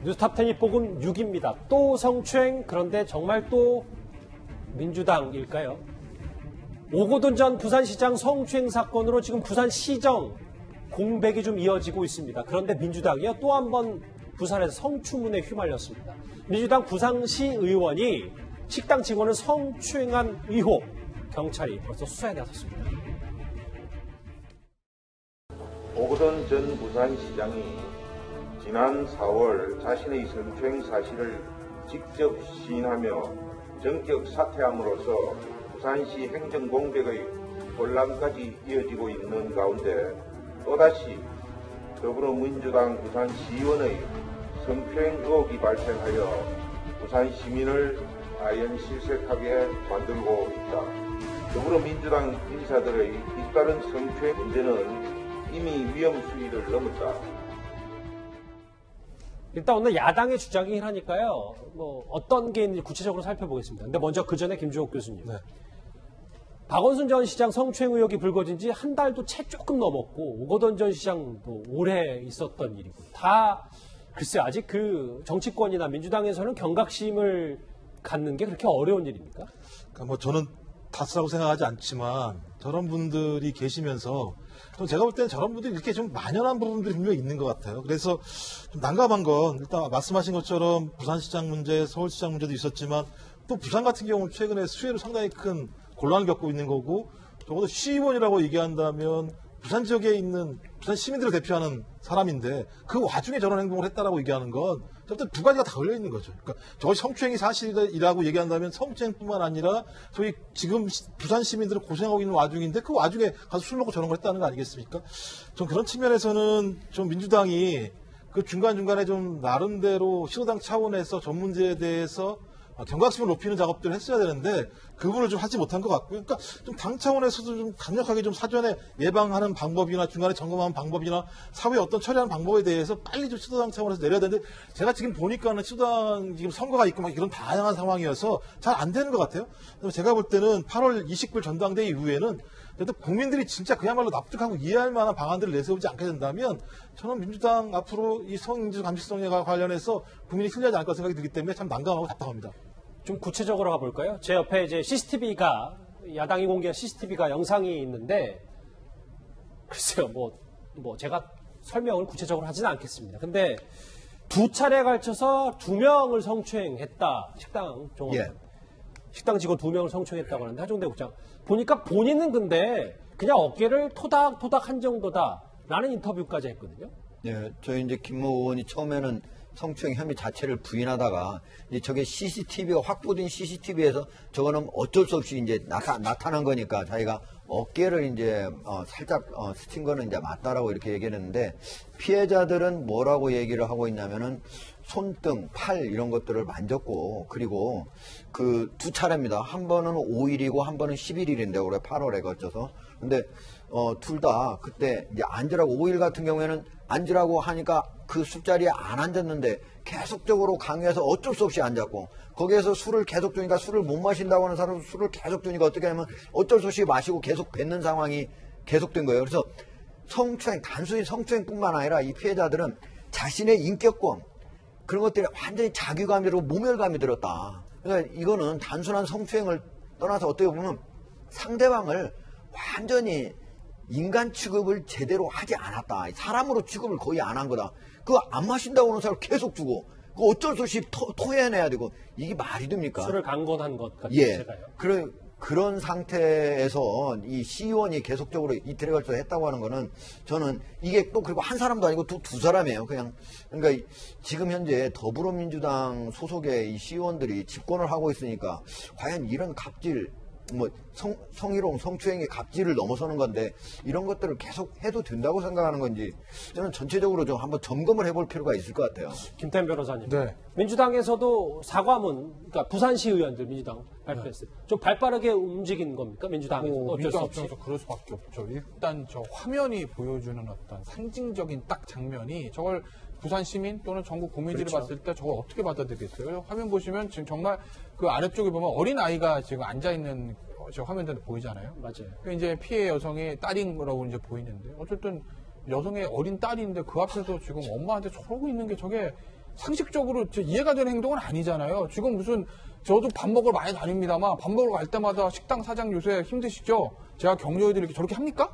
뉴스탑10이 뽑은 6입니다. 또 성추행, 그런데 정말 또 민주당일까요? 오고돈 전 부산시장 성추행 사건으로 지금 부산시정 공백이 좀 이어지고 있습니다. 그런데 민주당이요, 또 한 번 부산에서 성추문에 휘말렸습니다. 민주당 부산시 의원이 식당 직원을 성추행한 의혹, 경찰이 벌써 수사에 나섰습니다. 오거돈 전 부산시장이 지난 4월 자신의 성추행 사실을 직접 시인하며 전격 사퇴함으로써 부산시 행정공백의 혼란까지 이어지고 있는 가운데 또다시 더불어민주당 부산시의원의 성추행 의혹이 발생하여 부산 시민을 아연실색하게 만들고 있다. 더불어민주당 인사들의 잇따른 성추행 문제는 이미 위험 수위를 넘었다. 일단 오늘 야당의 주장이긴 하니까요. 어떤 게 있는지 구체적으로 살펴보겠습니다. 근데 먼저 그 전에 김주옥 교수님. 네. 박원순 전 시장 성추행 의혹이 불거진 지 한 달도 채 조금 넘었고, 오거돈 전 시장도 오래 있었던 일이고, 다 글쎄 아직 그 정치권이나 민주당에서는 경각심을 갖는 게 그렇게 어려운 일입니까? 그러니까 저는 다스라고 생각하지 않지만 저런 분들이 계시면서 제가 볼 때는 저런 분들이 이렇게 좀 만연한 부분들이 분명히 있는 것 같아요. 그래서 좀 난감한 건 일단 말씀하신 것처럼 부산시장 문제, 서울시장 문제도 있었지만 또 부산 같은 경우는 최근에 수혜로 상당히 큰 곤란을 겪고 있는 거고, 적어도 시의원이라고 얘기한다면 부산 지역에 있는 부산 시민들을 대표하는 사람인데 그 와중에 저런 행동을 했다라고 얘기하는 건 일단 두 가지가 다 걸려 있는 거죠. 그러니까 저것이 성추행이 사실이라고 얘기한다면 성추행뿐만 아니라 저희 지금 부산 시민들은 고생하고 있는 와중인데 그 와중에 가서 술 먹고 저런 걸 했다는 거 아니겠습니까? 전 그런 측면에서는 좀 민주당이 그 중간중간에 좀 나름대로 신호당 차원에서 전 문제에 대해서 경각심을 높이는 작업들을 했어야 되는데 그 부분을 좀 하지 못한 것 같고요. 그러니까 좀 당 차원에서도 좀 강력하게 좀 사전에 예방하는 방법이나 중간에 점검하는 방법이나 사후에 어떤 처리하는 방법에 대해서 빨리 좀 시도당 차원에서 내려야 되는데 제가 지금 보니까는 시도당 지금 선거가 있고 막 이런 다양한 상황이어서 잘 안 되는 것 같아요. 제가 볼 때는 8월 29일 전당대회 이후에는 국민들이 진짜 그야말로 납득하고 이해할 만한 방안들을 내세우지 않게 된다면 저는 민주당 앞으로 이 성인지 감시성에 관련해서 국민이 신뢰하지 않을 것 생각이 들기 때문에 참 난감하고 답답합니다. 좀 구체적으로 가볼까요? 제 옆에 이제 CCTV가, 야당이 공개한 CCTV가 영상이 있는데, 글쎄요, 제가 설명을 구체적으로 하지는 않겠습니다. 근데 두 차례에 걸쳐서 2명을 성추행했다. 식당 직원 2명을 성추행했다고 하는데, 하정대 국장. 보니까 본인은 근데 그냥 어깨를 토닥토닥 한 정도다라는 인터뷰까지 했거든요. 네, 저희 이제 김모 의원이 처음에는 성추행 혐의 자체를 부인하다가 이제 저게 CCTV가 확보된 CCTV에서 저거는 어쩔 수 없이 이제 나타난 거니까 자기가 어깨를 이제 살짝 스친 거는 이제 맞다라고 이렇게 얘기했는데, 피해자들은 뭐라고 얘기를 하고 있냐면은 손등, 팔 이런 것들을 만졌고, 그리고 그 두 차례입니다. 한 번은 5일이고 한 번은 11일인데 올해 8월에 거쳐서. 근데 둘 다 그때 이제 앉으라고, 5일 같은 경우에는 앉으라고 하니까 그 술자리에 안 앉았는데 계속적으로 강요해서 어쩔 수 없이 앉았고, 거기에서 술을 계속 주니까, 술을 못 마신다고 하는 사람은 술을 계속 주니까 어떻게 하면 어쩔 수 없이 마시고 계속 뱉는 상황이 계속된 거예요. 그래서 성추행, 단순히 성추행뿐만 아니라 이 피해자들은 자신의 인격권, 그런 것들이 완전히 자괴감이 들고 모멸감이 들었다. 그러니까 이거는 단순한 성추행을 떠나서 어떻게 보면 상대방을 완전히 인간 취급을 제대로 하지 않았다. 사람으로 취급을 거의 안 한 거다. 그거 안 마신다고 하는 사람 계속 주고, 그거 어쩔 수 없이 토해내야 되고, 이게 말이 됩니까? 술을 강권한 것 같아요. 예. 그런 상태에서 이 시의원이 계속적으로 이틀에 걸쳐서 했다고 하는 거는, 저는 이게 또 그리고 한 사람도 아니고 두 사람이에요. 그러니까 지금 현재 더불어민주당 소속의 이 시의원들이 집권을 하고 있으니까 과연 이런 갑질, 성희롱, 성추행의 갑질을 넘어서는 건데 이런 것들을 계속 해도 된다고 생각하는 건지, 저는 전체적으로 좀 한번 점검을 해볼 필요가 있을 것 같아요. 김태현 변호사님. 네. 민주당에서도 사과문, 그러니까 부산시 의원들 민주당 발표했어요. 좀 발빠르게 움직인 겁니까? 민주당에서 어쩔 수 없이. 민주당 그럴 수밖에 없죠. 일단 저 화면이 보여주는 어떤 상징적인 딱 장면이, 저걸 부산 시민 또는 전국 국민들이 그렇죠. 봤을 때 저걸 어떻게 받아들이겠어요? 화면 보시면 지금 정말 그 아래쪽에 보면 어린 아이가 지금 앉아 있는 저 화면도 보이잖아요. 맞아요. 그 이제 피해 여성의 딸인 거라고 이제 보이는데, 어쨌든 여성의 어린 딸인데 그 앞에서 지금 엄마한테 저러고 있는 게, 저게 상식적으로 이해가 되는 행동은 아니잖아요. 지금 무슨 저도 밥 먹으러 많이 다닙니다만 밥 먹으러 갈 때마다 식당 사장 요새 힘드시죠? 제가 격려해드리고 이렇게 저렇게 합니까?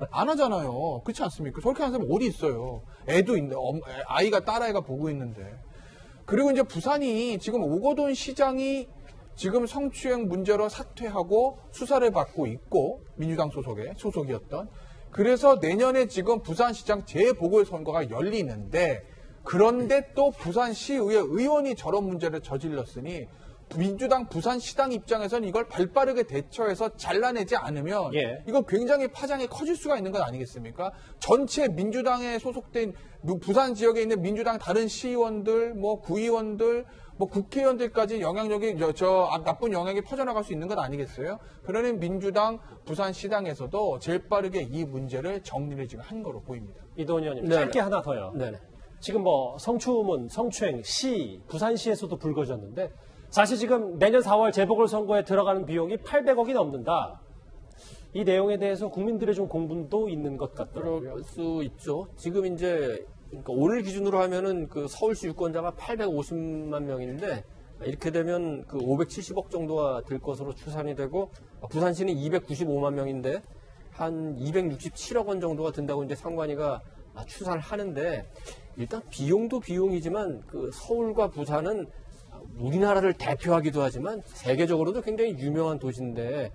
안 하잖아요. 그렇지 않습니까? 저렇게 하는 사람 어디 있어요? 애도 있는데 아이가 딸아이가 보고 있는데. 그리고 이제 부산이 지금 오거돈 시장이 지금 성추행 문제로 사퇴하고 수사를 받고 있고 민주당 소속이었던 그래서 내년에 지금 부산시장 재보궐선거가 열리는데 그런데 또 부산시의회 의원이 저런 문제를 저질렀으니 민주당 부산시당 입장에서는 이걸 발빠르게 대처해서 잘라내지 않으면 예. 이거 굉장히 파장이 커질 수가 있는 것 아니겠습니까? 전체 민주당에 소속된 부산 지역에 있는 민주당 다른 시의원들, 뭐 구의원들, 뭐 국회의원들까지 영향력이 나쁜 영향이 퍼져나갈 수 있는 것 아니겠어요? 그러니 민주당 부산시당에서도 제일 빠르게 이 문제를 정리를 지금 한 거로 보입니다. 이도원 의원님 네네. 짧게 하나 더요. 네네. 지금 뭐 성추문, 성추행, 시, 부산시에서도 불거졌는데 사실 지금 내년 4월 재보궐선거에 들어가는 비용이 800억이 넘는다. 이 내용에 대해서 국민들의 좀 공분도 있는 것 같더라고요. 그럴 수 있죠. 지금 이제 그러니까 오늘 기준으로 하면은 그 서울시 유권자가 850만 명인데 이렇게 되면 그 570억 정도가 될 것으로 추산이 되고 부산시는 295만 명인데 한 267억 원 정도가 든다고 이제 상관위가 추산을 하는데 일단 비용도 비용이지만 그 서울과 부산은 우리나라를 대표하기도 하지만 세계적으로도 굉장히 유명한 도시인데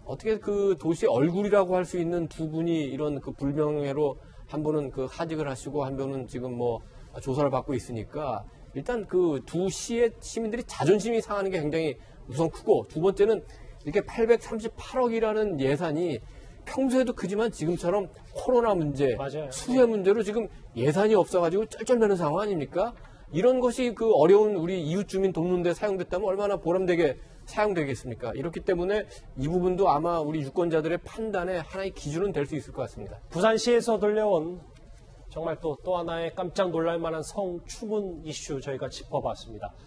어떻게 그 도시의 얼굴이라고 할 수 있는 두 분이 이런 그 불명예로 한 분은 그 하직을 하시고 한 분은 지금 뭐 조사를 받고 있으니까 일단 그 두 시의 시민들이 자존심이 상하는 게 굉장히 우선 크고 두 번째는 이렇게 838억이라는 예산이 평소에도 크지만 지금처럼 코로나 문제, 맞아요. 수해 문제로 지금 예산이 없어가지고 쩔쩔매는 상황 아닙니까? 이런 것이 그 어려운 우리 이웃 주민 돕는 데 사용됐다면 얼마나 보람되게 사용되겠습니까? 이렇기 때문에 이 부분도 아마 우리 유권자들의 판단에 하나의 기준은 될 수 있을 것 같습니다. 부산시에서 들려온 정말 또 하나의 깜짝 놀랄 만한 성추문 이슈 저희가 짚어봤습니다.